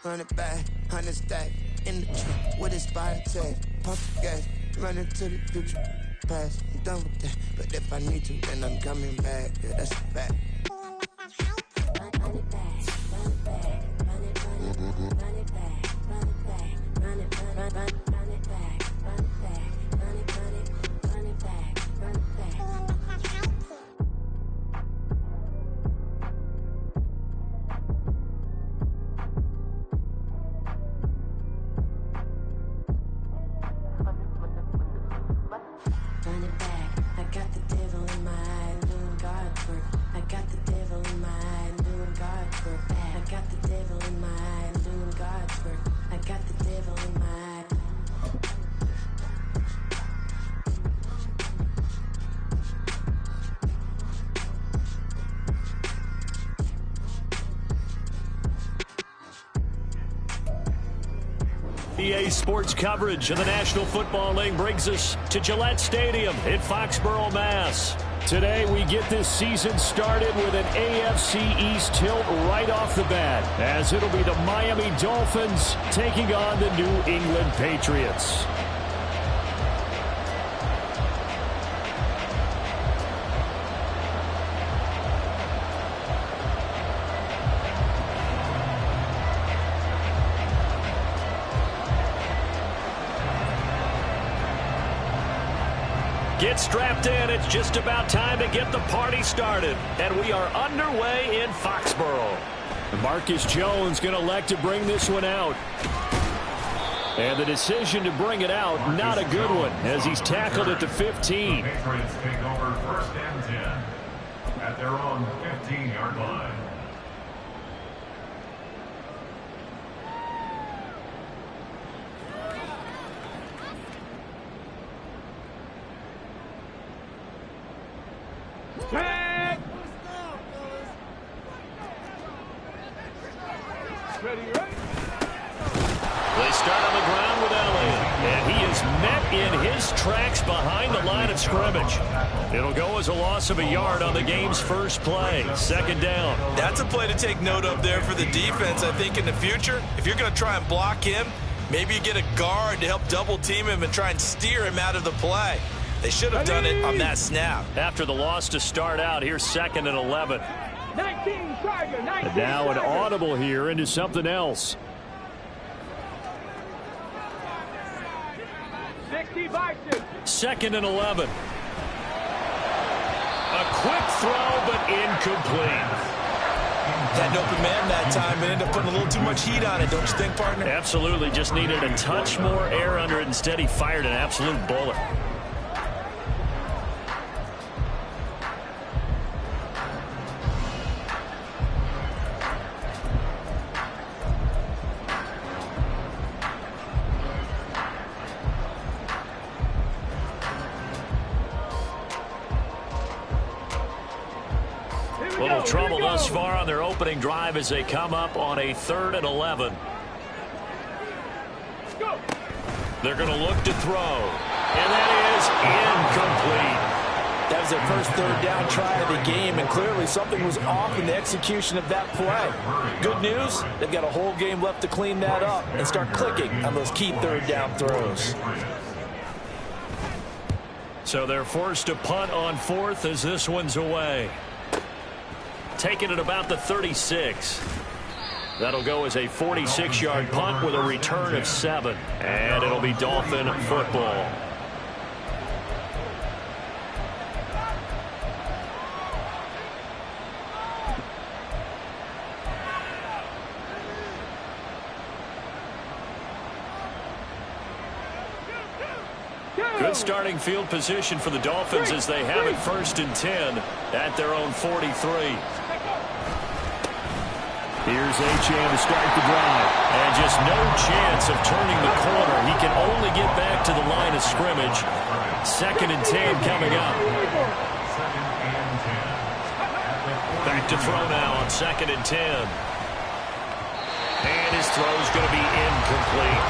run it back, 100 stack in the trunk with his body tag. Pump the gas, running to the future. Past, I'm done with that. But if I need to, then I'm coming back. Yeah, that's a fact. Run it back, run it back, run it, run it, run it back, run it back, run it, run it, run it back, run it back, run it, run it, run it back, run it back. Run it back, I got the devil in my eye, doing God's work. I got the devil in my eye, doing God's work. I got the devil in my eye, doing God's work. I got the devil in my eye. EA Sports coverage of the National Football League brings us to Gillette Stadium in Foxborough, Mass. Today we get this season started with an AFC East tilt right off the bat, as it'll be the Miami Dolphins taking on the New England Patriots. Get strapped in. It's just about time to get the party started. And we are underway in Foxborough. Marcus Jones going to elect to bring this one out. And the decision to bring it out, not a good one, as he's tackled at the 15. Patriots take over first and 10 at their own 15-yard line. They start on the ground with Elliott, and he is met in his tracks behind the line of scrimmage. It'll go as a loss of a yard on the game's first play. Second down. That's a play to take note of there for the defense, I think, in the future. If you're going to try and block him, maybe you get a guard to help double team him and try and steer him out of the play. They should have done it on that snap. After the loss to start out, here's 2nd and 11. 19 Tiger, 19 And now an audible here into something else. 60 Bison. 2nd and 11. A quick throw, but incomplete. Had an open man that time and ended up putting a little too much heat on it, don't you think, partner? Absolutely, just needed a touch more air under it. Instead, he fired an absolute bullet. Little trouble thus far on their opening drive as they come up on a 3rd and 11. They're going to look to throw. And that is incomplete. That was their first 3rd down try of the game, and clearly something was off in the execution of that play. Good news, they've got a whole game left to clean that up and start clicking on those key 3rd down throws. So they're forced to punt on 4th as this one's away. Taking it about the 36. That'll go as a 46-yard punt with a return of 7. And it'll be Dolphin football. Good starting field position for the Dolphins as they have it 1st and 10 at their own 43. Here's Achane to start the drive. And just no chance of turning the corner. He can only get back to the line of scrimmage. 2nd and 10 coming up. Back to throw now on 2nd and 10. And his throw's going to be incomplete.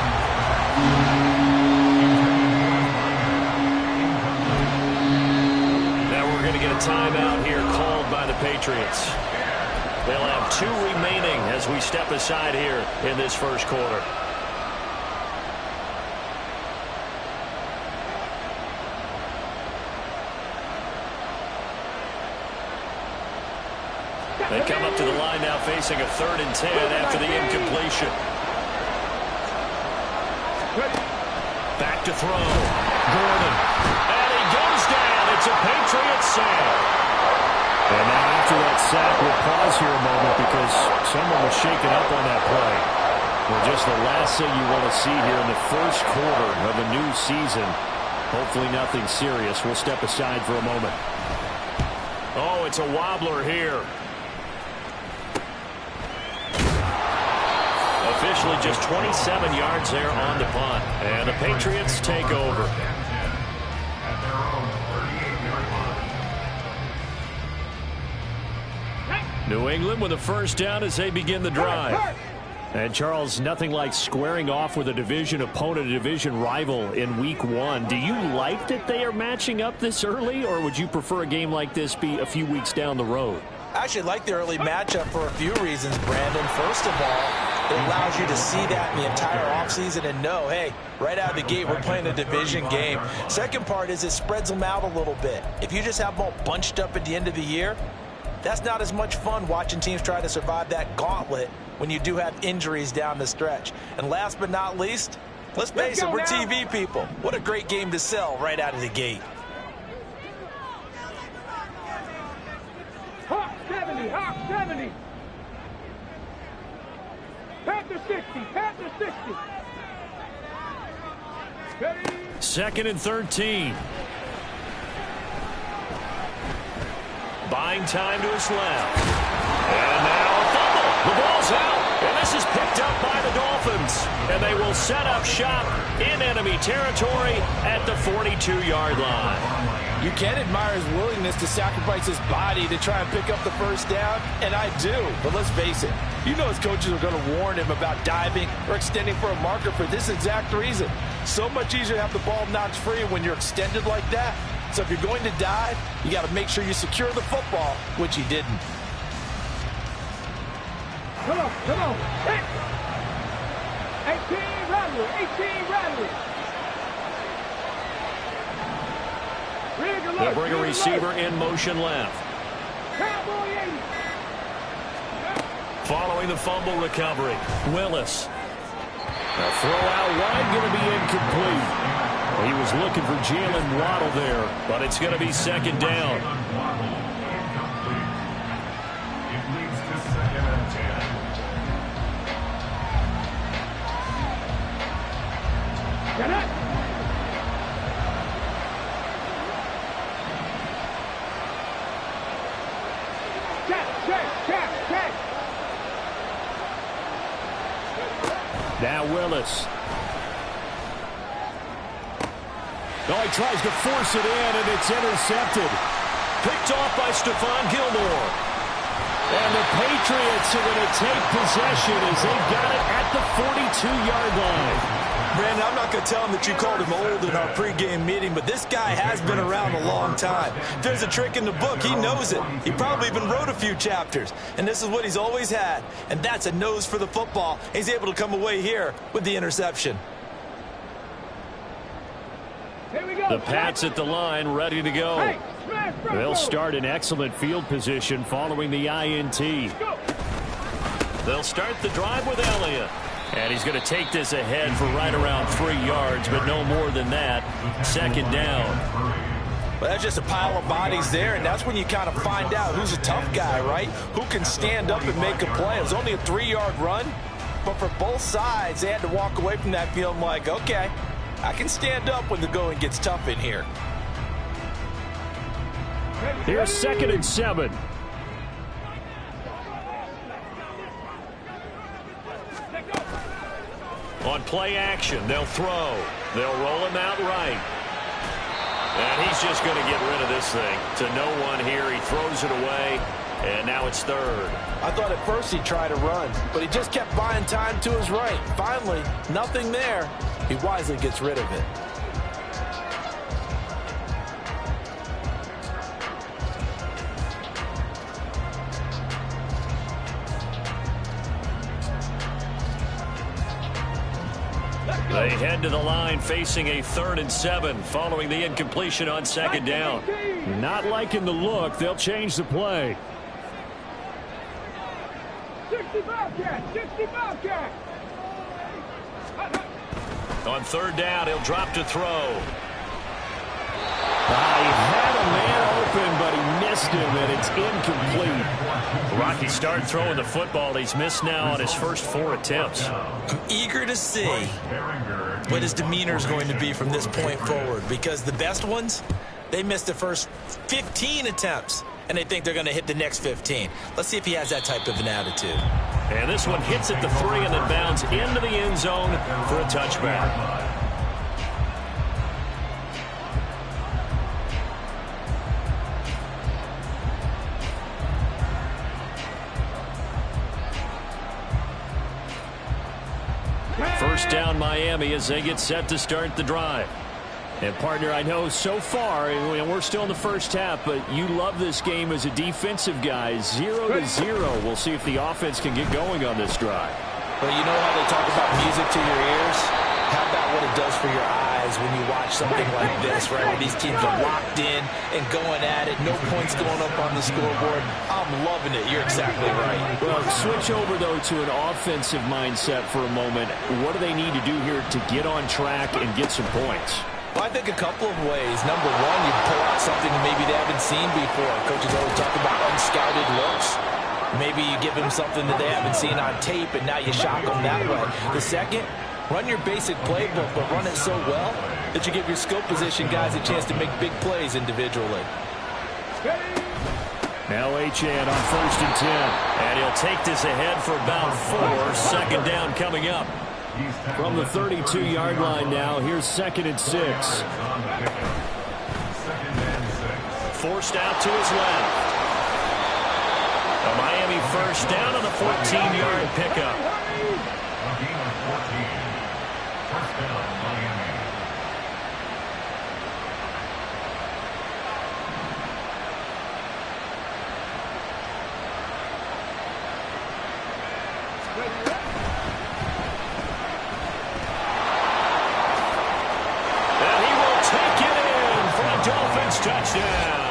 Now we're going to get a timeout here called by the Patriots. They'll have 2 remaining as we step aside here in this first quarter. They come up to the line now facing a 3rd and 10 after the incompletion. Back to throw. Gordon. And he goes down. It's a Patriots sack. And now after that sack, we'll pause here a moment because someone was shaken up on that play. Well, just the last thing you want to see here in the first quarter of a new season. Hopefully nothing serious. We'll step aside for a moment. Oh, it's a wobbler here. Officially just 27 yards there on the punt. And the Patriots take over. New England with a first down as they begin the drive. And, Charles, nothing like squaring off with a division opponent, a division rival in Week 1. Do you like that they are matching up this early, or would you prefer a game like this be a few weeks down the road? I actually like the early matchup for a few reasons, Brandon. First of all, it allows you to see that in the entire offseason and know, hey, right out of the gate, we're playing a division game. Second part is it spreads them out a little bit. If you just have them all bunched up at the end of the year, that's not as much fun watching teams try to survive that gauntlet when you do have injuries down the stretch. And last but not least, let's face it, we're TV people. What a great game to sell right out of the gate. Hawk 70, Hawk 70. Panther 60, Panther 60. Ready? 2nd and 13. Buying time to his left. And now a fumble. The ball's out. And this is picked up by the Dolphins. And they will set up shop in enemy territory at the 42-yard line. You can admire his willingness to sacrifice his body to try and pick up the first down, and I do. But let's face it, you know his coaches are going to warn him about diving or extending for a marker for this exact reason. So much easier to have the ball knocked free when you're extended like that. So if you're going to dive, you got to make sure you secure the football, which he didn't. Come on, come on. 18 Rattler, 18 Rattler. They'll bring a receiver in motion left. Cowboy 80. Following the fumble recovery, Willis. A throw out wide going to be incomplete. He was looking for Jalen Waddle there, but it's going to be 2nd down. It leads to 2nd and 10. Get it. Check. Now Willis. Oh, he tries to force it in, and it's intercepted. Picked off by Stephon Gilmore. And the Patriots are going to take possession as they've got it at the 42-yard line. Brandon, I'm not going to tell him that you called him old in our pregame meeting, but this guy has been around a long time. If there's a trick in the book, he knows it. He probably even wrote a few chapters. And this is what he's always had. And that's a nose for the football. He's able to come away here with the interception. Here we go. The Pats at the line, ready to go. Hey, smash, bro, They'll go. start in excellent field position following the INT. Go. They'll start the drive with Elliott. And he's going to take this ahead for right around 3 yards, but no more than that. 2nd down. Well, that's just a pile of bodies there, and that's when you kind of find out who's a tough guy, right? Who can stand up and make a play. It was only a 3-yard run, but for both sides, they had to walk away from that feeling like, okay, I can stand up when the going gets tough in here. Here's 2nd and 7. On play action, they'll throw. They'll roll him out right. And he's just going to get rid of this thing. To no one here. He throws it away, and now it's 3rd. I thought at first he'd try to run, but he just kept buying time to his right. Finally, nothing there. He wisely gets rid of it. They head to the line facing a 3rd and 7 following the incompletion on 2nd down. Not liking the look. They'll change the play. 65 cat, 65 cat. On 3rd down, he'll drop to throw. He had a man open, but he missed him, and it's incomplete. Rocky started throwing the football. He's missed now on his first 4 attempts. I'm eager to see what his demeanor is going to be from this point forward, because the best ones, they missed the first 15 attempts, and they think they're going to hit the next 15. Let's see if he has that type of an attitude. And this one hits at the 3 and then bounds into the end zone for a touchback. First down Miami as they get set to start the drive. And, partner, I know so far, and we're still in the first half, but you love this game as a defensive guy. 0-0. We'll see if the offense can get going on this drive. Well, you know how they talk about music to your ears? How about what it does for your eyes when you watch something like this, right, where these teams are locked in and going at it, no points going up on the scoreboard. I'm loving it. You're exactly right. Well, switch over, though, to an offensive mindset for a moment. What do they need to do here to get on track and get some points? Well, I think a couple of ways. Number one, you pull out something maybe they haven't seen before. Coaches always talk about unscouted looks. Maybe you give them something that they haven't seen on tape, and now you shock them that way. The second, run your basic playbook, but run it so well that you give your skill position guys a chance to make big plays individually. Now Achane on 1st and 10. And he'll take this ahead for about 4. 2nd down coming up. From the 32-yard line now, here's 2nd and 6. Forced out to his left. A Miami first down on the 14-yard pickup. A gain of 14. First down, Miami. And he will take it in for a Dolphins touchdown.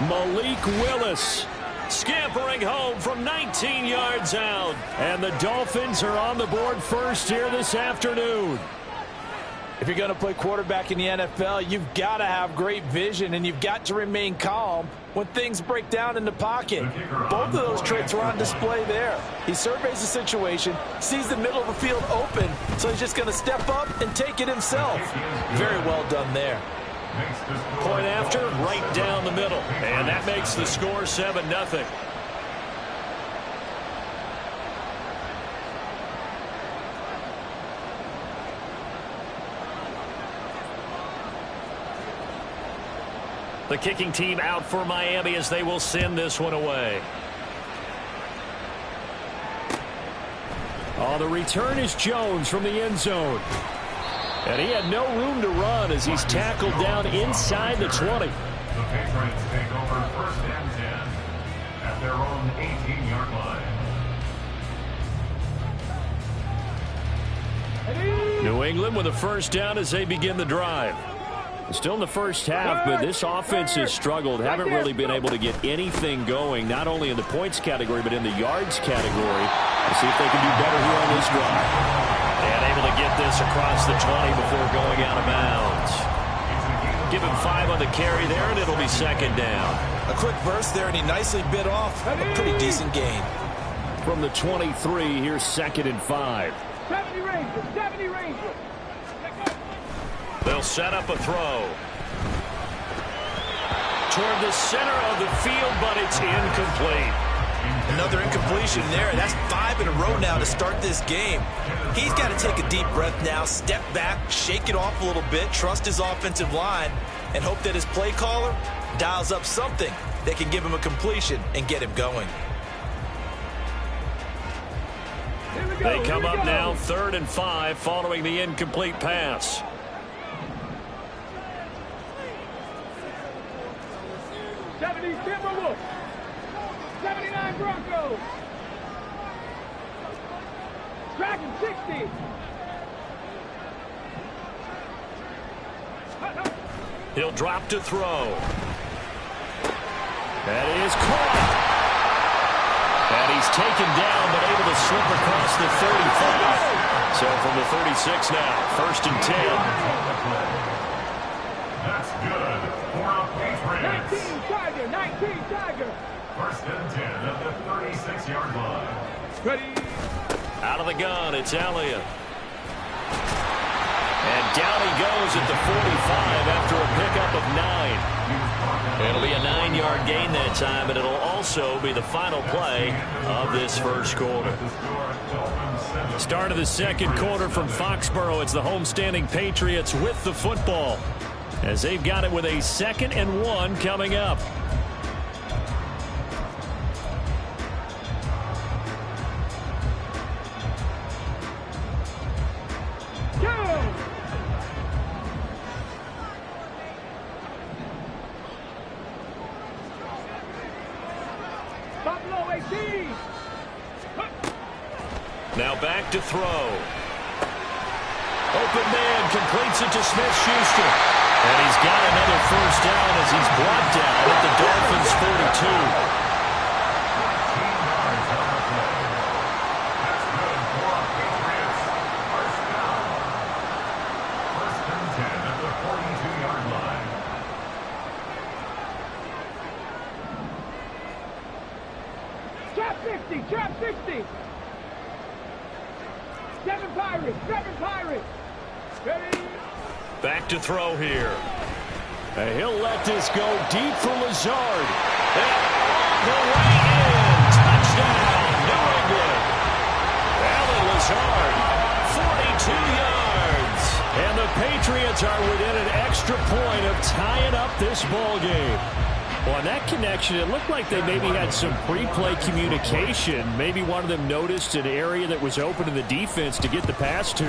Malik Willis Scampering home from 19 yards out. and the Dolphins are on the board first here this afternoon. If you're going to play quarterback in the NFL, you've got to have great vision, and you've got to remain calm when things break down in the pocket. Both of those traits are on display there. He surveys the situation, sees the middle of the field open, so he's just going to step up and take it himself. Very well done there. Point after, right down the middle. And that makes the score 7-0. The kicking team out for Miami as they will send this one away. Oh, the return is Jones from the end zone. And he had no room to run as he's tackled down inside the 20. The Patriots take over 1st and 10 at their own 18-yard line. New England with a first down as they begin the drive. Still in the first half, but this offense has struggled. Haven't really been able to get anything going, not only in the points category, but in the yards category. We'll see if they can do better here on this drive. And able to get this across the 20 before going out of bounds. Give him 5 on the carry there, and it'll be 2nd down. A quick burst there, and he nicely bit off a pretty decent gain. From the 23, here's 2nd and 5. 70 Rangers, 70 Rangers. They'll set up a throw. Toward the center of the field, but it's incomplete. Another incompletion there. That's 5 in a row now to start this game. He's got to take a deep breath now, step back, shake it off a little bit, trust his offensive line, and hope that his play caller dials up something that can give him a completion and get him going. They come up now 3rd and 5 following the incomplete pass. 70 Timberwolves. 79 Broncos. Dragon 60. He'll drop to throw. That is caught. And he's taken down, but able to slip across the 35. So from the 36 now, 1st and 10. That's good for a Patriots. 19 Tiger. 1st and 10 at the 36-yard line. Ready. Out of the gun, it's Elliott. And down he goes at the 45 after a pickup of 9. It'll be a 9-yard gain that time, and it'll also be the final play of this first quarter. Start of the second quarter from Foxborough. It's the homestanding Patriots with the football, as they've got it with a 2nd and 1 coming up. Now back to throw. Open man completes it to Smith-Schuster. And he's got another first down as he's brought down at the Dolphins' 42. Trap 60. 7 Pirates. Ready. Back to throw here. And he'll let this go deep for Lazard. And all the way in. Touchdown, New England. Alan Lazard, 42 yards. And the Patriots are within an extra point of tying up this ball game. Well, on that connection, it looked like they maybe had some pre-play communication. Maybe one of them noticed an area that was open to the defense to get the pass to.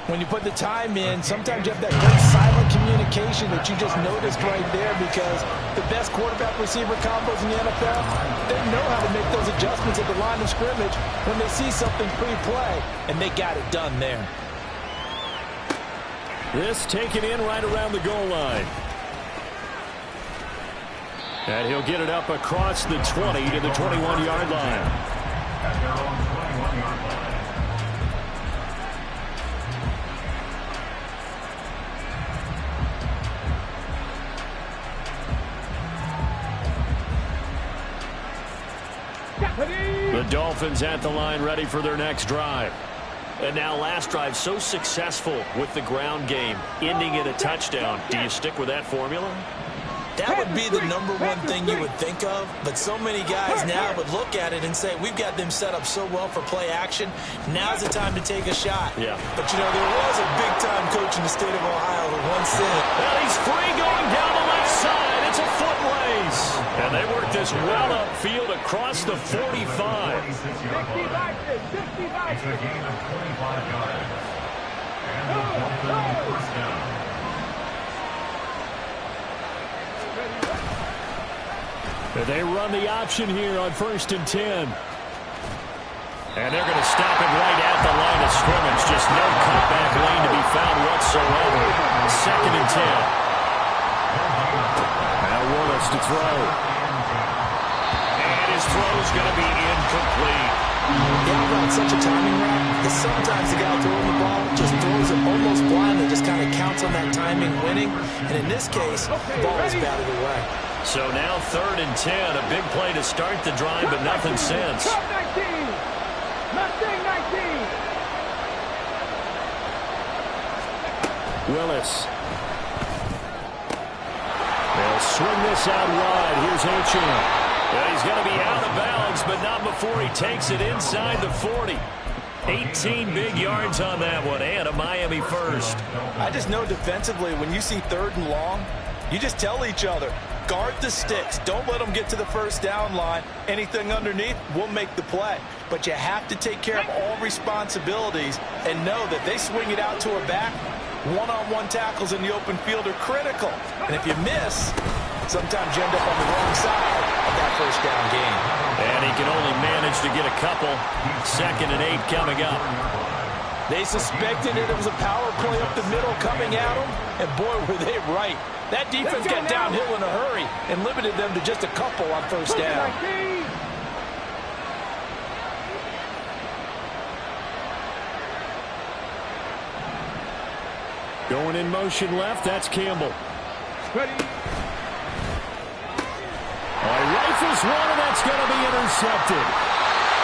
When you put the time in, sometimes you have that great silent communication that you just noticed right there, because the best quarterback-receiver combos in the NFL, they know how to make those adjustments at the line of scrimmage when they see something pre-play, and they got it done there. This taken in right around the goal line. And he'll get it up across the 20 to the 21-yard line. At their own 21-yard line. The Dolphins at the line, ready for their next drive. And now last drive so successful with the ground game, ending in a touchdown. Do you stick with that formula? That would be the #1 thing you would think of, but so many guys now would look at it and say, we've got them set up so well for play action, now's the time to take a shot. Yeah. But, you know, there was a big-time coach in the state of Ohio who once said, Well, he's free going down the left side. It's a foot race. And they work this well upfield across the 45. 66-yard line. It's a gain of 25 yards. And the Dolphins first down. They run the option here on 1st and 10. And they're going to stop it right at the line of scrimmage. Just no cutback lane to be found whatsoever. 2nd and 10. Now Willis to throw. And his throw's going to be incomplete. yeah, about such a timing route is sometimes the guy throwing the ball just throws it almost blindly, just kind of counts on that timing winning. And in this case, the ball is batted away. So now 3rd and 10, a big play to start the drive, but nothing since. Willis. They'll swing this out wide. Here's Achane. Well, he's going to be out of bounds, but not before he takes it inside the 40. 18 big yards on that one, and a Miami first. I just know defensively, when you see 3rd and long, you just tell each other, guard the sticks. Don't let them get to the first down line. Anything underneath will make the play. But you have to take care of all responsibilities and know that they swing it out to a back. One-on-one tackles in the open field are critical. And if you miss, sometimes you end up on the wrong side of that first down game. And he can only manage to get a couple. 2nd and 8 coming up. They suspected it was a power play up the middle coming at them. And boy, were they right. That defense got downhill in a hurry and limited them to just a couple on first down. Going in motion left, that's Campbell. Ready. Rifles one, and that's going to be intercepted.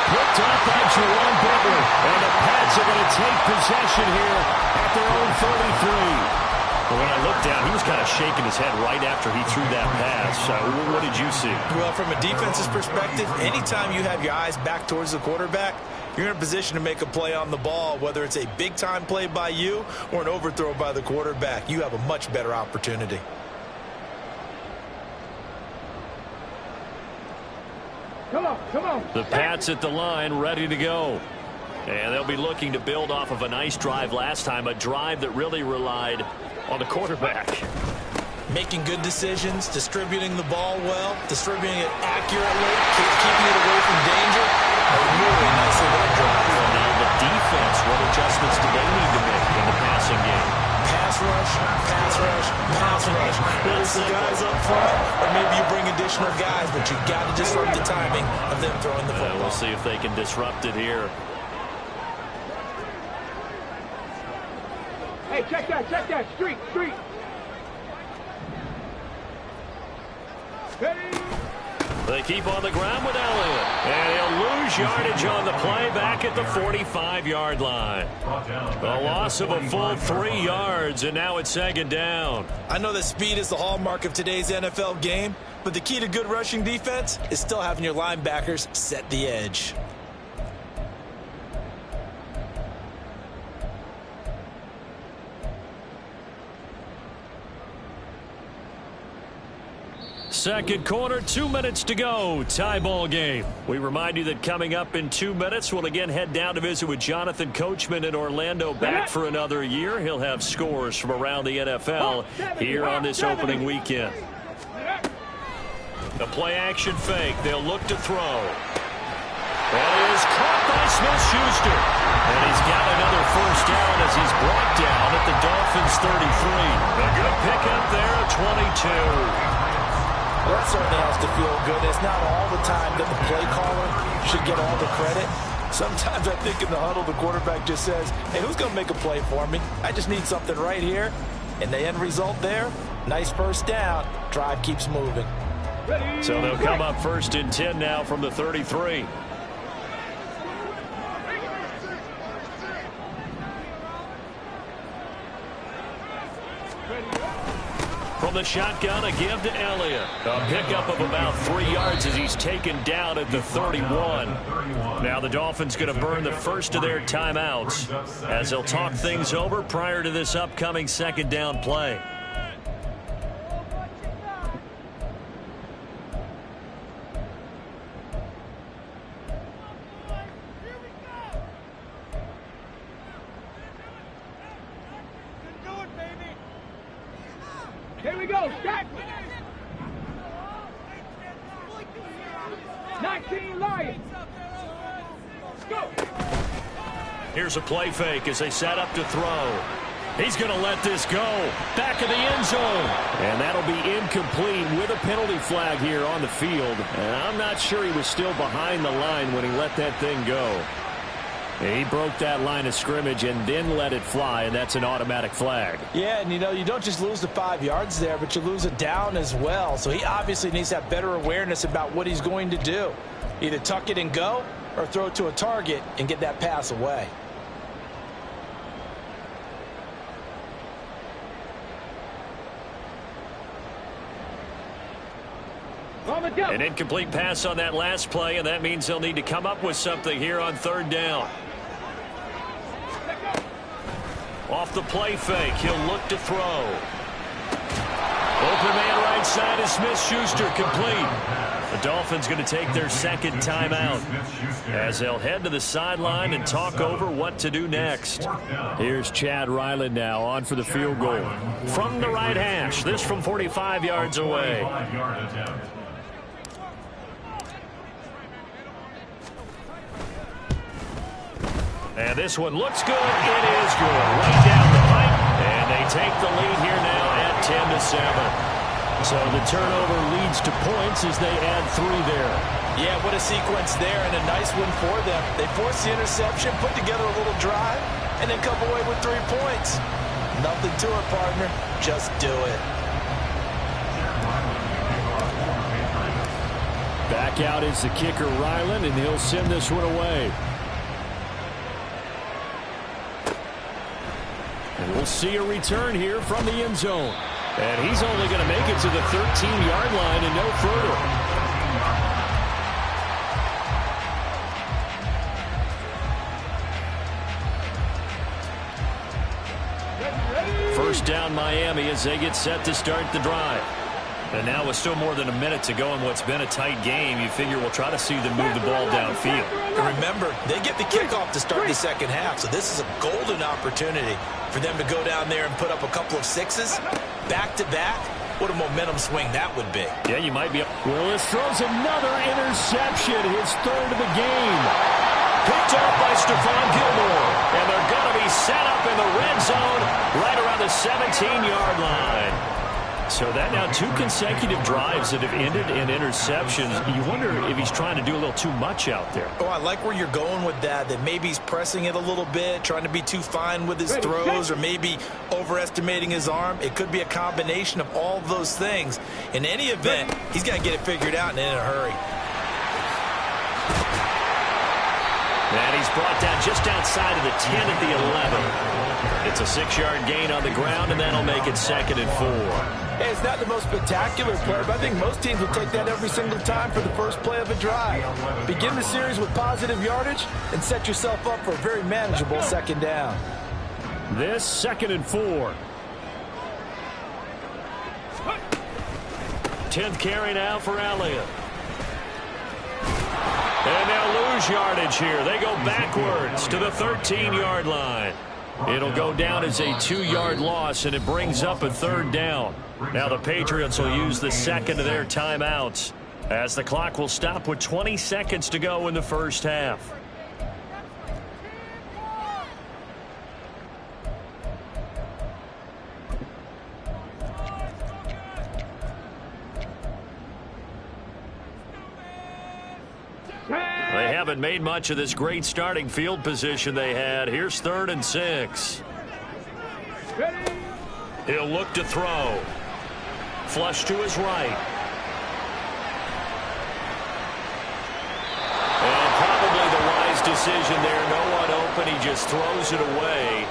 Picked up by Jerome Bentley. And the Pats are going to take possession here at their own 33. Well, when I looked down, he was kind of shaking his head right after he threw that pass. What did you see? Well, from a defense's perspective, anytime you have your eyes back towards the quarterback, you're in a position to make a play on the ball, whether it's a big-time play by you or an overthrow by the quarterback. You have a much better opportunity. Come on, come on. The Pats at the line, ready to go. And they'll be looking to build off of a nice drive last time, a drive that really relied on the quarterback. Making good decisions, distributing the ball well, distributing it accurately, keeping it away from danger. A really nicely run drive. Well, now the defense, what adjustments do they need to make in the passing game? Pass rush, pass rush, pass rush. Whether it's the guys up front or maybe you bring additional guys, but you've got to disrupt the timing of them throwing the football. We'll see if they can disrupt it here. Hey, check that. Street. Ready. They keep on the ground with Elliott. And he'll lose yardage on the play back at the 45-yard line. A loss of a full 3 yards, and now it's second down. I know that speed is the hallmark of today's NFL game, but the key to good rushing defense is still having your linebackers set the edge. Second quarter, 2 minutes to go. Tie ball game. We remind you that coming up in 2 minutes, we'll again head down to visit with Jonathan Coachman in Orlando, back for another year. He'll have scores from around the NFL here on this opening weekend. The play action fake. They'll look to throw. That is caught by Smith-Schuster. And he's got another first down as he's brought down at the Dolphins' 33. A good pickup there at 22. Well, that certainly has to feel good. It's not all the time that the play caller should get all the credit. Sometimes I think in the huddle, the quarterback just says, hey, who's going to make a play for me? I just need something right here. And the end result there, nice first down. Drive keeps moving. So they'll come up first and 10 now from the 33. From the shotgun, a give to Elliott. A pickup of about 3 yards as he's taken down at the 31. Now the Dolphins going to burn the first of their timeouts as they'll talk things over prior to this upcoming second down play. Here we go, stack. 19 Lions. Go. Here's a play fake as they set up to throw. He's going to let this go. Back of the end zone. And that'll be incomplete with a penalty flag here on the field. And I'm not sure he was still behind the line when he let that thing go. He broke that line of scrimmage and then let it fly, and that's an automatic flag. Yeah, and you don't just lose the 5 yards there, but you lose it down as well. So he obviously needs to have better awareness about what he's going to do. Either tuck it and go or throw it to a target and get that pass away. An incomplete pass on that last play, and that means they'll need to come up with something here on third down. Off the play fake, he'll look to throw. Open man right side is Smith-Schuster, complete. The Dolphins going to take their second timeout as they'll head to the sideline and talk over what to do next. Here's Chad Ryland now on for the field goal. From the right hash, this from 45 yards away. And this one looks good. It is good. Right down the pipe. And they take the lead here now at 10-7. So the turnover leads to points as they add 3 there. Yeah, what a sequence there, and a nice one for them. They forced the interception, put together a little drive, and then come away with 3 points. Nothing to it, partner. Just do it. Back out is the kicker, Ryland, and he'll send this one away. And we'll see a return here from the end zone. And he's only going to make it to the 13-yard line and no further. First down, Miami, as they get set to start the drive. And now with still more than a minute to go in what's been a tight game, you figure we'll try to see them move the ball downfield. And remember, they get the kickoff to start the second half, so this is a golden opportunity for them to go down there and put up a couple of 6s back-to-back. What a momentum swing that would be. Yeah, you might be. Willis throws another interception, his 3rd of the game. Picked off by Stephon Gilmore. And they're going to be set up in the red zone right around the 17-yard line. So that now 2 consecutive drives that have ended in interceptions. You wonder if he's trying to do a little too much out there. Oh, I like where you're going with that maybe he's pressing it a little bit, trying to be too fine with his throws, or maybe overestimating his arm. It could be a combination of all of those things. In any event, he's got to get it figured out and in a hurry. And he's brought down just outside of the 10 at the 11. It's a 6-yard gain on the ground, and that'll make it 2nd and 4. Hey, it's not the most spectacular play, but I think most teams will take that every single time for the first play of a drive. Begin the series with positive yardage and set yourself up for a very manageable 2nd down. This 2nd and 4. 10th carry now for Elliott. And they'll lose yardage here. They go backwards to the 13-yard line. It'll go down as a 2-yard loss, and it brings up a 3rd down. Now the Patriots will use the 2nd of their timeouts, as the clock will stop with 20 seconds to go in the first half. They haven't made much of this great starting field position they had. Here's 3rd and 6. He'll look to throw. Flush to his right. And probably the wise decision there. No one open. He just throws it away.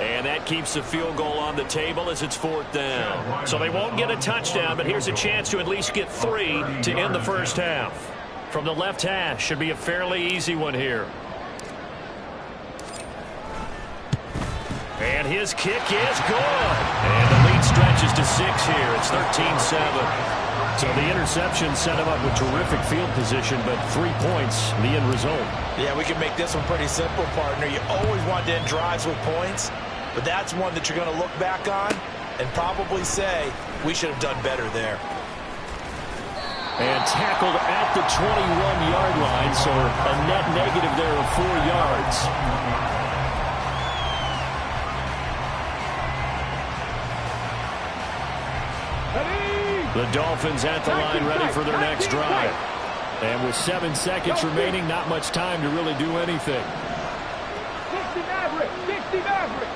And that keeps the field goal on the table as it's 4th down. So they won't get a touchdown, but here's a chance to at least get 3 to end the first half. From the left hash, should be a fairly easy one here. And his kick is good. And the lead stretches to 6 here. It's 13-7. So the interception set him up with terrific field position, but 3 points, the end result. Yeah, we can make this one pretty simple, partner. You always want to end drives with points, but that's one that you're going to look back on and probably say, we should have done better there. And tackled at the 21-yard line, so a net negative there of 4 yards. The Dolphins at the line ready for their next drive. And with 7 seconds remaining, not much time to really do anything. 60 Maverick! 60 Maverick!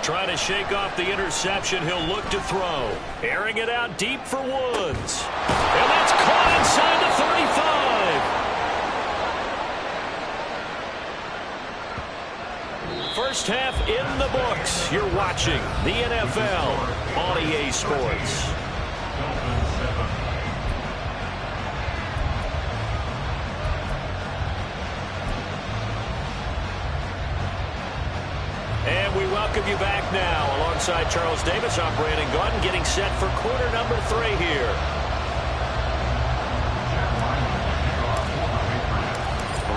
Trying to shake off the interception. He'll look to throw. Airing it out deep for Woods. And that's caught inside the 35. First half in the books. You're watching the NFL on EA Sports. And we welcome you back now. Alongside Charles Davis, I'm Brandon Gaudin, getting set for quarter number 3 here.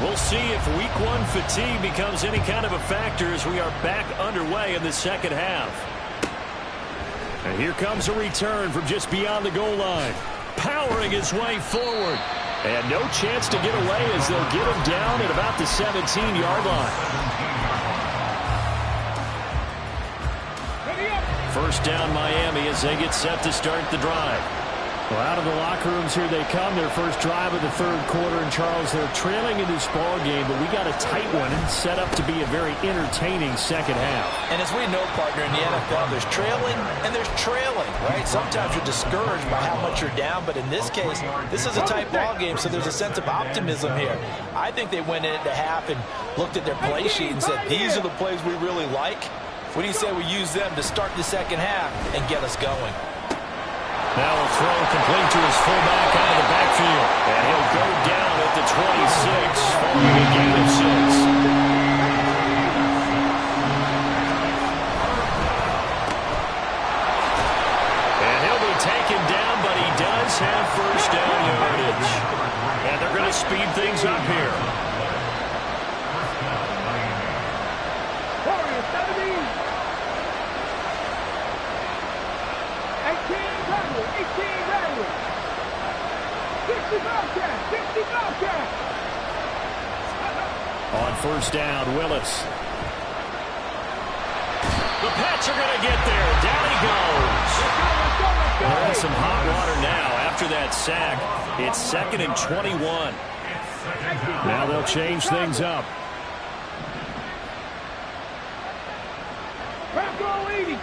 We'll see if week 1 fatigue becomes any kind of a factor as we are back underway in the second half. And here comes a return from just beyond the goal line. Powering his way forward. And no chance to get away as they'll get him down at about the 17-yard line. First down Miami as they get set to start the drive. Well, out of the locker rooms here they come. Their first drive of the third quarter. And, Charles, they're trailing in this ball game, but we got a tight one and set up to be a very entertaining second half. And as we know, partner, in the NFL, there's trailing and there's trailing, right? Sometimes you're discouraged by how much you're down, but in this case, this is a tight ball game, so there's a sense of optimism here. I think they went into half and looked at their play sheet and said, these are the plays we really like. What do you say we use them to start the second half and get us going? Now a throw complete to his fullback out of the backfield. And he'll go down at the 26, following a gain of 6. And he'll be taken down, but he does have first down yardage. And they're going to speed things up here. Warriors 70. 18 Madden. 60 Bobcat. 60 Bobcat. On first down, Willis. The Pats are going to get there. Down he goes. They're in some hot water now after that sack. It's 2nd and 21. Now they'll change things up. Bronco 80.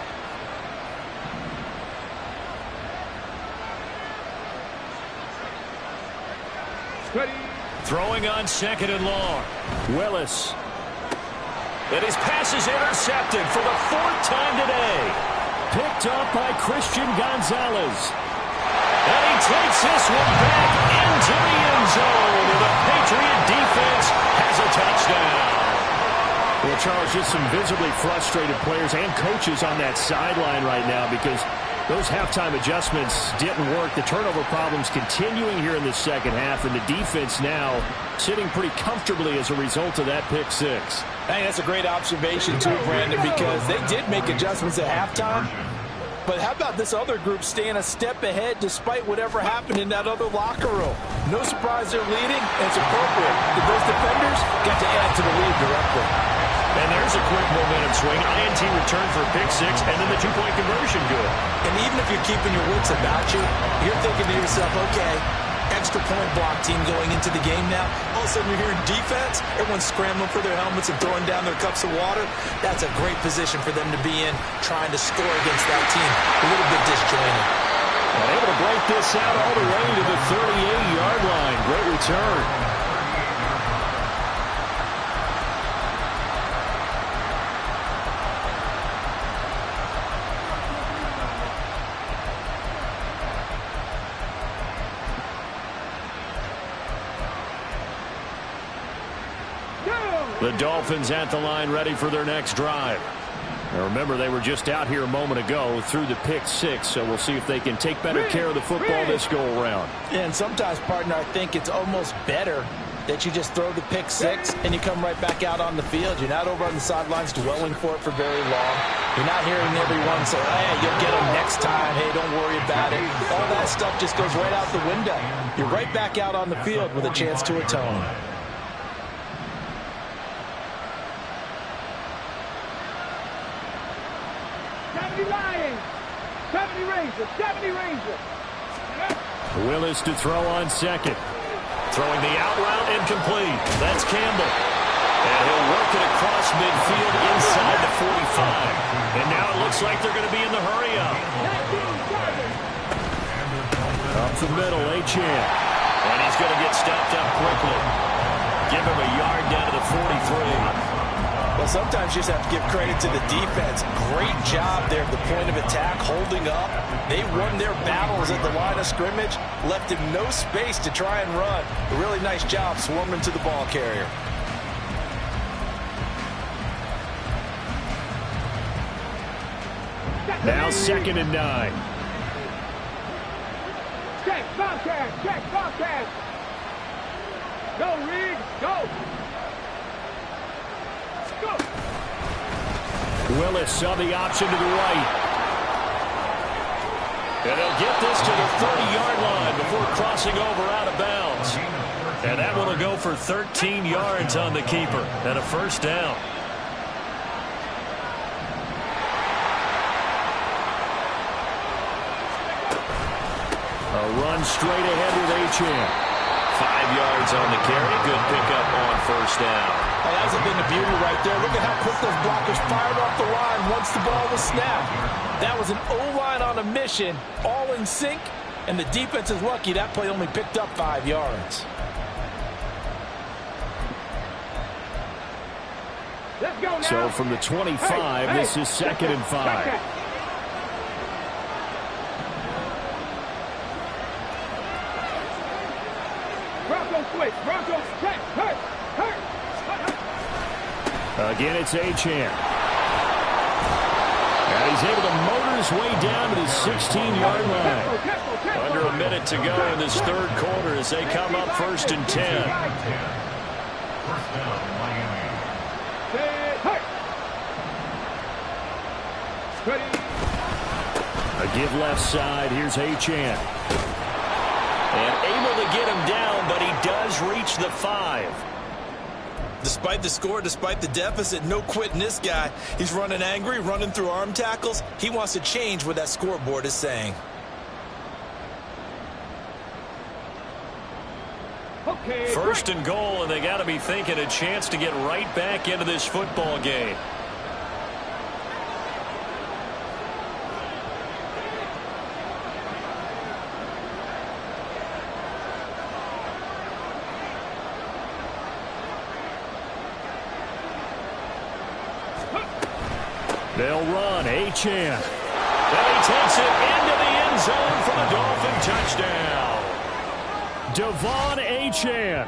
Throwing on 2nd and long. Willis. And his pass is intercepted for the 4th time today. Picked up by Christian Gonzalez. And he takes this one back into the end zone. And the Patriot defense has a touchdown. Well, Charles, just some visibly frustrated players and coaches on that sideline right now because those halftime adjustments didn't work. The turnover problems continuing here in the second half, and the defense now sitting pretty comfortably as a result of that pick six. I think that's a great observation, too, Brandon, because they did make adjustments at halftime. But how about this other group staying a step ahead despite whatever happened in that other locker room? No surprise they're leading, and it's appropriate that those defenders got to add to the lead directly. And there's a quick momentum swing. INT return for a pick six, and then the two-point conversion good. And even if you're keeping your wits about you, you're thinking to yourself, okay, extra point block team going into the game now. All of a sudden you're hearing defense, everyone's scrambling for their helmets and throwing down their cups of water. That's a great position for them to be in, trying to score against that team. A little bit disjointed. And able to break this out all the way to the 38-yard line. Great return. The Dolphins at the line ready for their next drive. Now remember, they were just out here a moment ago through the pick six, so we'll see if they can take better care of the football this go-around. And sometimes, partner, I think it's almost better that you just throw the pick six and you come right back out on the field. You're not over on the sidelines dwelling for it for very long. You're not hearing everyone say, hey, you'll get them next time. Hey, don't worry about it. All that stuff just goes right out the window. You're right back out on the field with a chance to atone. Lions. 70 Rangers. 70 Rangers. Willis to throw on second. Throwing the out route incomplete. That's Campbell. And he'll work it across midfield inside the 45. And now it looks like they're going to be in the hurry up. Up the middle, Achane. And he's going to get stopped up quickly. Give him a yard down to the 43. Well, sometimes you just have to give credit to the defense. Great job there at the point of attack, holding up. They won their battles at the line of scrimmage, left him no space to try and run. A really nice job swarming to the ball carrier. Now 2nd and 9. Check, Bobcat. Check, Bobcat. Go, Reed. Go. Willis saw the option to the right. And he'll get this to the 30-yard line before crossing over out of bounds. And that one will go for 13 yards on the keeper and a first down. They'll run straight ahead with Achane. 5 yards on the carry. Good pickup on first down. Oh, that's been the beauty right there. Look at how quick those blockers fired off the line once the ball was snapped. That was an O-line on a mission, all in sync, and the defense is lucky that play only picked up 5 yards. Let's go now. So from the 25, this is 2nd and 5. Bronco switch. Bronco check. Hurt. Again, it's Achane. And he's able to motor his way down to the 16-yard line. Under a minute to go in this third quarter as they come up 1st and 10. First down, Miami. A give left side. Here's Achane. And able to get him down, but he does reach the 5. Despite the score, despite the deficit, no quitting this guy. He's running angry, running through arm tackles. He wants to change what that scoreboard is saying. Okay. 1st and goal, and they got to be thinking a chance to get right back into this football game. They'll run. Achane. And he takes it into the end zone for the Dolphin touchdown. Devon Achane.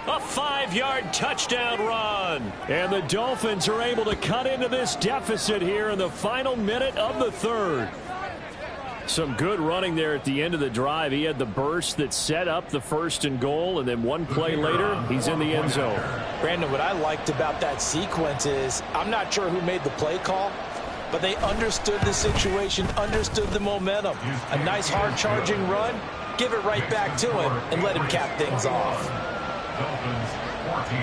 A 5-yard touchdown run. And the Dolphins are able to cut into this deficit here in the final minute of the third. Some good running there at the end of the drive. He had the burst that set up the 1st and goal, and then one play later, he's in the end zone. Brandon, what I liked about that sequence is I'm not sure who made the play call, but they understood the situation, understood the momentum. A nice hard-charging run, give it right back to him, and let him cap things off. Dolphins 14.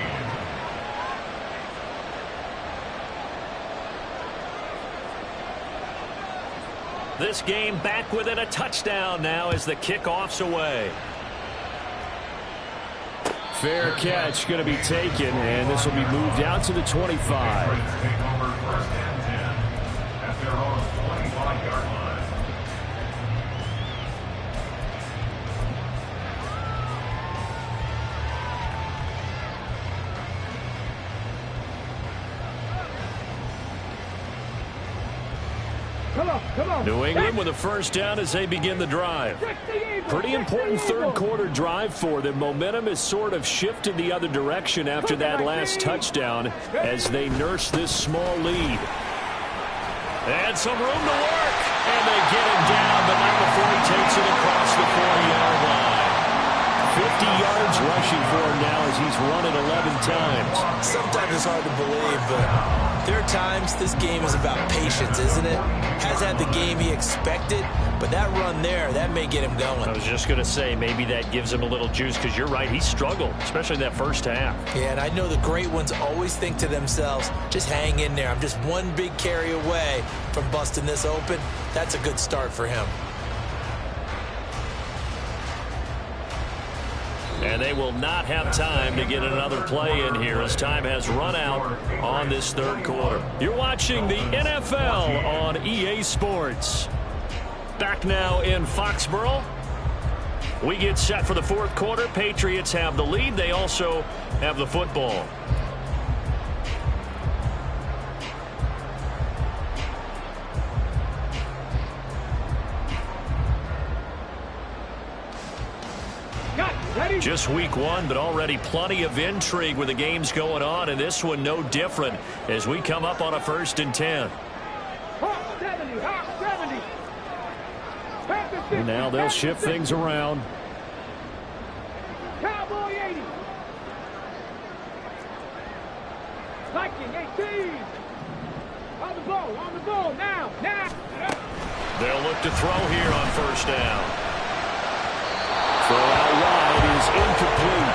This game back within a touchdown now as the kickoff's away. Fair catch going to be taken, and this will be moved out to the 25. Take over 1st and 10 at their own 25-yard line. Come on. New England with a 1st down as they begin the drive. Pretty important third quarter drive for them. Momentum has sort of shifted the other direction after that last touchdown as they nurse this small lead. And some room to work. And they get him down, but not before he takes it across the 40-yard line. 50 yards rushing for him now as he's run it 11 times. Sometimes it's hard to believe, but there are times this game is about patience, isn't it? Has had the game he expected, but that run there, that may get him going. I was just going to say, maybe that gives him a little juice, because you're right, he struggled, especially in that first half. Yeah, and I know the great ones always think to themselves, just hang in there. I'm just one big carry away from busting this open. That's a good start for him. And they will not have time to get another play in here as time has run out on this third quarter. You're watching the NFL on EA Sports. Back now in Foxborough. We get set for the fourth quarter. Patriots have the lead. They also have the football. Just week one, but already plenty of intrigue with the games going on, and this one no different as we come up on a 1st and 10. And now they'll shift things around. Cowboy 80. Viking 18. On the ball, now. They'll look to throw here on 1st down. Throw out wide is incomplete.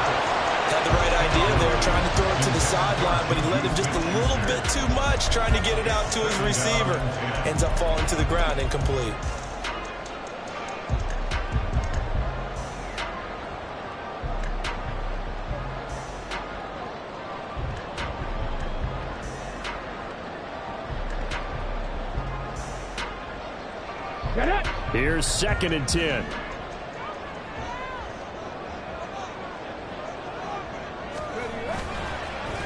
Had the right idea there, trying to throw it to the sideline, but he led him just a little bit too much, trying to get it out to his receiver. Ends up falling to the ground, incomplete. Here's 2nd and 10.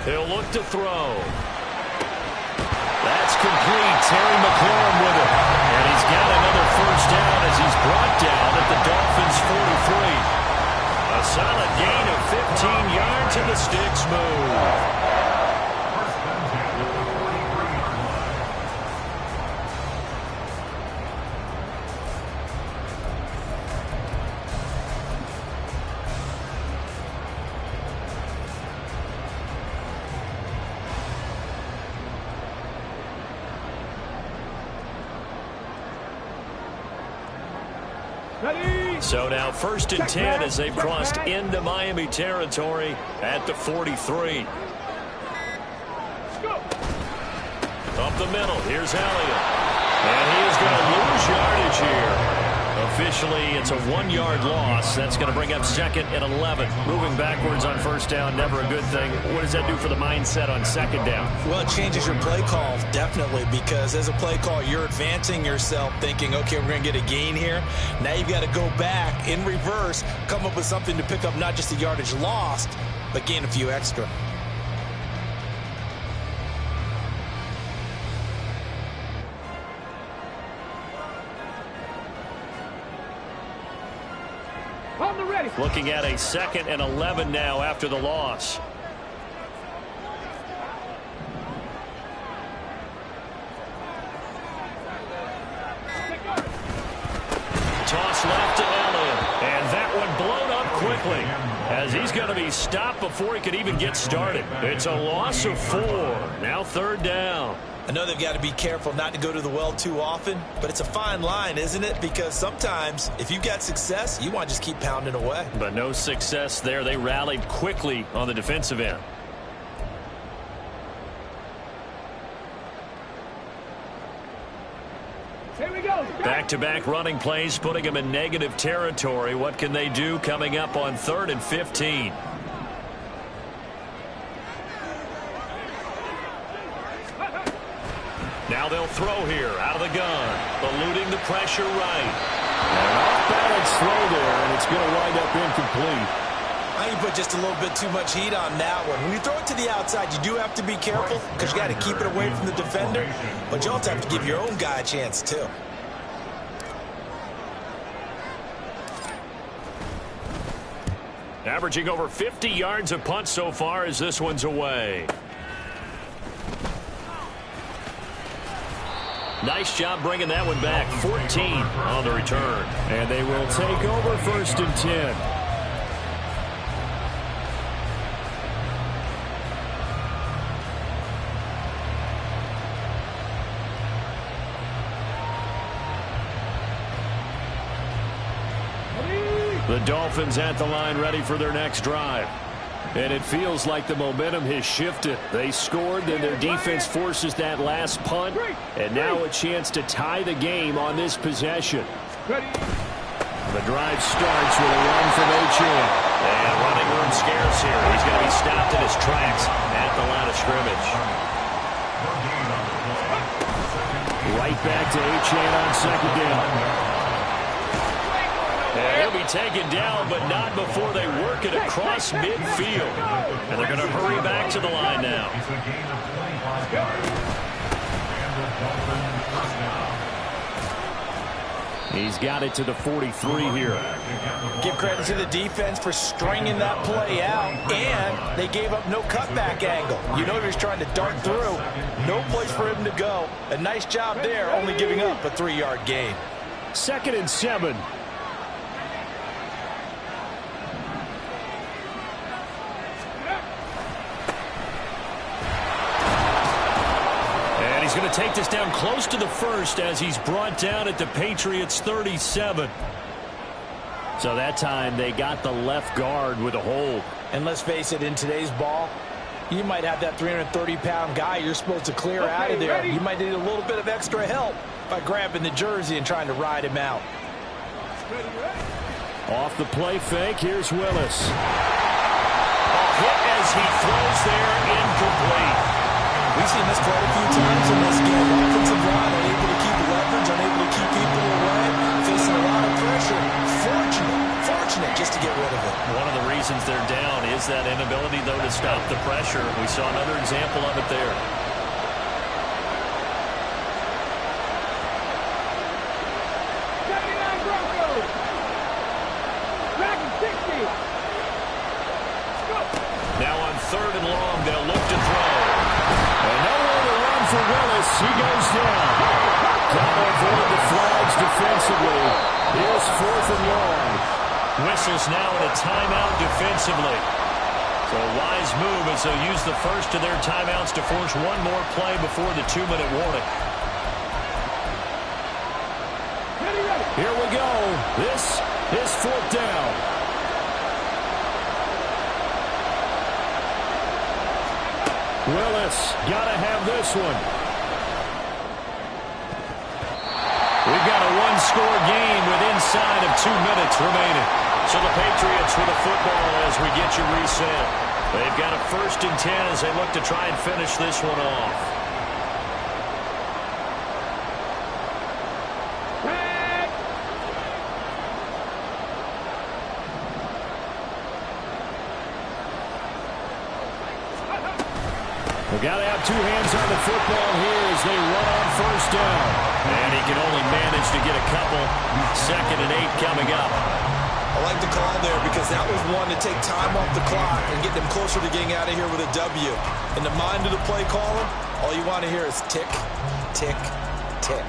He'll look to throw. That's complete. Terry McLaurin with it. And he's got another first down as he's brought down at the Dolphins' 43. A solid gain of 15 yards and the sticks move. So now 1st and 10 as they've crossed into Miami territory at the 43. Up the middle, here's Elliott. And he is going to lose yardage here. Officially, it's a 1-yard loss. That's going to bring up 2nd and 11. Moving backwards on 1st down, never a good thing. What does that do for the mindset on 2nd down? Well, it changes your play call, definitely, because as a play call, you're advancing yourself thinking, okay, we're going to get a gain here. Now you've got to go back in reverse, come up with something to pick up not just the yardage lost, but gain a few extra. Looking at a 2nd and 11 now after the loss. Toss left to Elliott. And that one blown up quickly as he's going to be stopped before he could even get started. It's a loss of 4. Now 3rd down. I know they've got to be careful not to go to the well too often, but it's a fine line, isn't it? Because sometimes if you've got success, you want to just keep pounding away. But no success there. They rallied quickly on the defensive end. Here we go. Back-to-back running plays, putting them in negative territory. What can they do coming up on 3rd and 15? Now they'll throw here out of the gun, eluding the pressure right. An off-balance throw there, and it's going to wind up incomplete. I think you put just a little bit too much heat on that one. When you throw it to the outside, you do have to be careful because you got to keep it away from the defender, but you also have to give your own guy a chance too. Averaging over 50 yards a punt so far as this one's away. Nice job bringing that one back. 14 on the return. And they will take over 1st and 10. The Dolphins at the line ready for their next drive. And it feels like the momentum has shifted. They scored, then their defense forces that last punt. And now a chance to tie the game on this possession. The drive starts with a run from Achane. And running room scarce here. He's going to be stopped in his tracks at the line of scrimmage. Right back to Achane on 2nd down. And he'll be taken down, but not before they work it across midfield. And they're going to hurry back to the line now. It's a gain of 25 yards. And the Dolphins first down. He's got it to the 43 here. Give credit to the defense for stringing that play out, and they gave up no cutback angle. You know he was trying to dart through. No place for him to go. A nice job there, only giving up a 3-yard gain. 2nd and 7. He's going to take this down close to the 1st as he's brought down at the Patriots' 37. So that time they got the left guard with a hold. And let's face it, in today's ball, you might have that 330-pound guy you're supposed to clear out of there. You might need a little bit of extra help by grabbing the jersey and trying to ride him out. Off the play fake, here's Willis. A hit as he throws there, incomplete. We've seen this quite a few times in this game. Offensive line unable to keep leverage, unable to keep people away, facing a lot of pressure. Fortunate just to get rid of it. One of the reasons they're down is that inability, though, to stop the pressure. We saw another example of it there. Now on 3rd and long, they'll look to throw. And nowhere to run for Willis. He goes down. Got to avoid the flags defensively. Here's 4th and long. Whistles now in a timeout defensively. So a wise move as they'll use the first of their timeouts to force one more play before the 2-minute warning. Here we go. This is 4th down. Willis got to have this one. We've got a one-score game with inside of 2 minutes remaining. So the Patriots with a football as we get you reset. They've got a 1st and 10 as they look to try and finish this one off. We've got to have 2 hands on the football here as they run on 1st down. And he can only manage to get a couple. 2nd and 8 coming up. I like the call there because that was one to take time off the clock and get them closer to getting out of here with a W. In the mind of the play caller, all you want to hear is tick, tick, tick.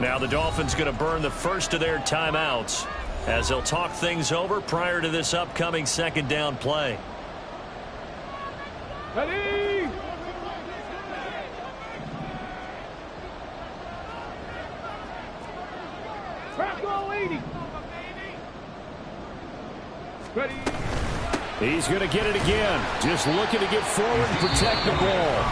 Now the Dolphins going to burn the first of their timeouts as they'll talk things over prior to this upcoming 2nd down play. Ready? Crack all 80. Ready? He's going to get it again. Just looking to get forward and protect the ball.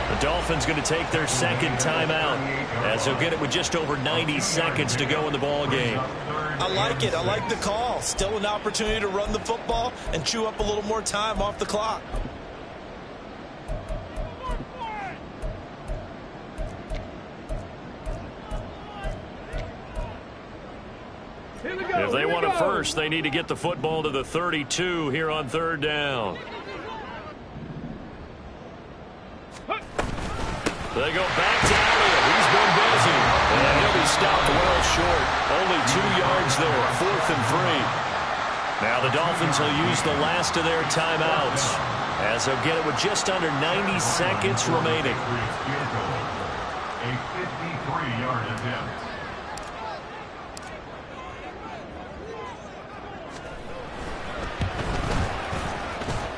The Dolphins going to take their 2nd timeout as they'll get it with just over 90 seconds to go in the ball game. I like it. I like the call. Still an opportunity to run the football and chew up a little more time off the clock. If they want a first, they need to get the football to the 32 here on 3rd down. They go back to Elliott. He's been busy. And he'll be stopped well short. Only 2 yards there. 4th and 3. Now the Dolphins will use the last of their timeouts as they'll get it with just under 90 seconds remaining. A 53-yard attempt.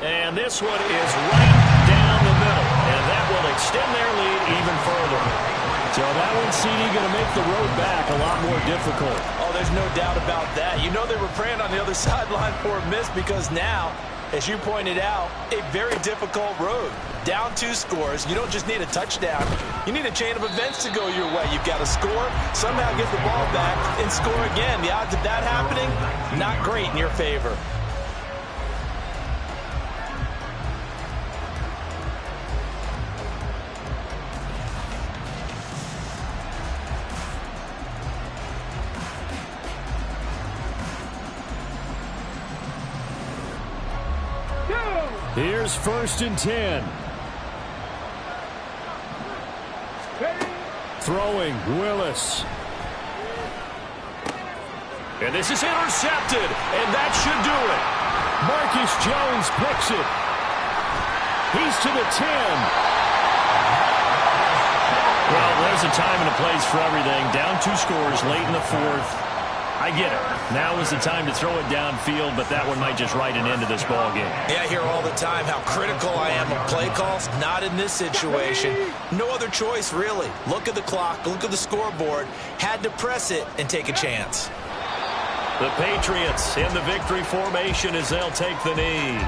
And this one is right down the middle. And that will extend their lead even further. So that one, CD, going to make the road back a lot more difficult. Oh, there's no doubt about that. You know they were praying on the other sideline for a miss because now, as you pointed out, a very difficult road. Down 2 scores. You don't just need a touchdown. You need a chain of events to go your way. You've got to score, somehow get the ball back, and score again. The odds of that happening, not great in your favor. Here's 1st and 10. Throwing, Willis. And this is intercepted, and that should do it. Marcus Jones picks it. He's to the 10. Well, there's a time and a place for everything. Down 2 scores late in the 4th. I get it. Now is the time to throw it downfield, but that one might just write an end to this ball game. Yeah, I hear all the time how critical I am of play calls. Not in this situation. No other choice, really. Look at the clock. Look at the scoreboard. Had to press it and take a chance. The Patriots in the victory formation as they'll take the knee.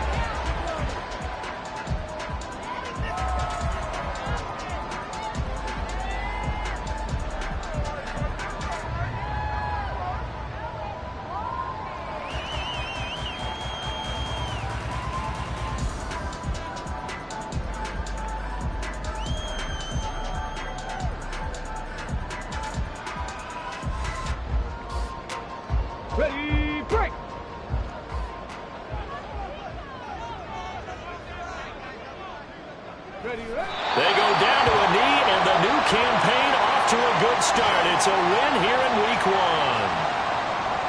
Ready, break! Ready, ready. They go down to a knee, and the new campaign off to a good start. It's a win here in Week 1.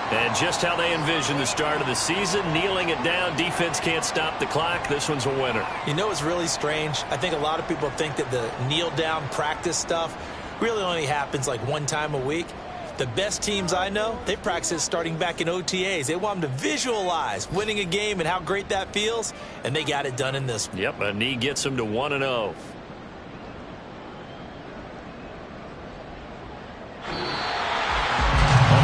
And just how they envision the start of the season, kneeling it down, defense can't stop the clock. This one's a winner. You know, it's really strange. I think a lot of people think that the kneel-down practice stuff really only happens like one time a week. The best teams I know, they practice it starting back in OTAs. They want them to visualize winning a game and how great that feels, and they got it done in this one. Yep, a knee gets them to 1-0.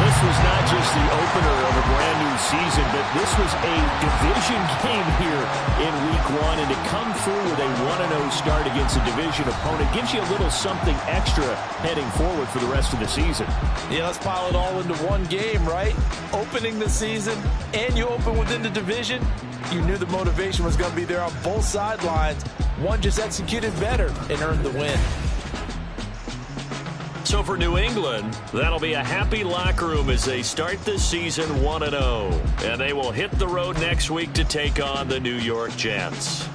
This was not just the opener of a brand new season, but this was a division game here in Week 1, and to come through with a 1-0 start against a division opponent gives you a little something extra heading forward for the rest of the season. Yeah, let's pile it all into one game, right? Opening the season, and you open within the division. You knew the motivation was going to be there on both sidelines. One just executed better and earned the win. So for New England, that'll be a happy locker room as they start this season 1-0. And they will hit the road next week to take on the New York Jets.